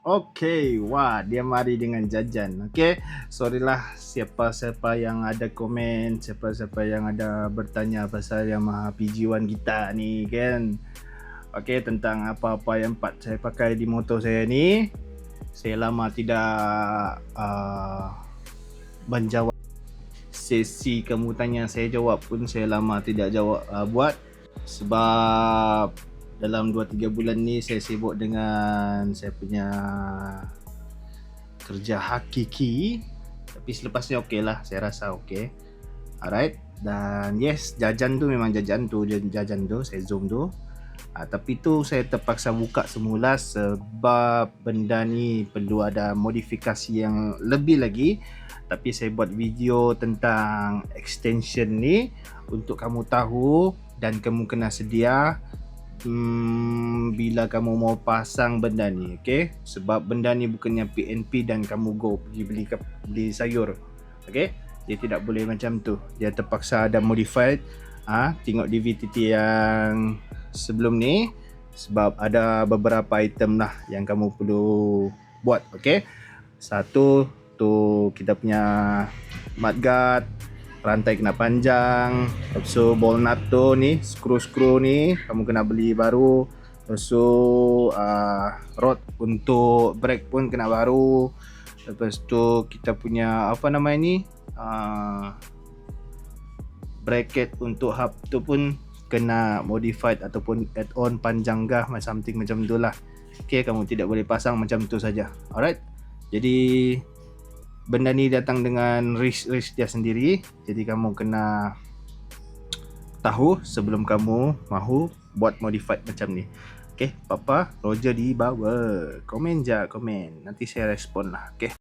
Okey, wah dia mari dengan jajan. Okey, sorry lah siapa-siapa yang ada komen, siapa-siapa yang ada bertanya pasal Yamaha PG1 kita ni kan. Okey, tentang apa-apa yang part saya pakai di motor saya ni. Saya lama tidak menjawab sesi kamu tanya saya jawab pun saya lama tidak jawab buat sebab dalam 2-3 bulan ni saya sibuk dengan saya punya kerja hakiki, tapi selepas ni okey lah, saya rasa okey. Alright, dan yes, jajan tu memang jajan tu saya zoom tu. Tapi tu saya terpaksa buka semula sebab benda ni perlu ada modifikasi yang lebih lagi. Tapi saya buat video tentang extension ni untuk kamu tahu dan kamu kena sedia bila kamu mau pasang benda ni, okey? Sebab benda ni bukannya PNP dan kamu go pergi beli sayur, okey? Dia tidak boleh macam tu. Dia terpaksa ada modified. Tengok di VTT yang sebelum ni sebab ada beberapa item lah yang kamu perlu buat, okey? Satu tu kita punya mudguard, rantai kena panjang. Lepas tu ball nut tu ni, skru ni kamu kena beli baru. Lepas tu rod untuk brake pun kena baru. Lepas tu kita punya apa nama ni, bracket untuk hub tu pun kena modified ataupun add on panjang gah something macam tu lah. Okay, kamu tidak boleh pasang macam tu saja. Alright, jadi benda ni datang dengan risk dia sendiri. Jadi kamu kena tahu sebelum kamu mahu buat modified macam ni. Okay, apa-apa Roger di bawah, komen je, komen, nanti saya respon lah. Okay.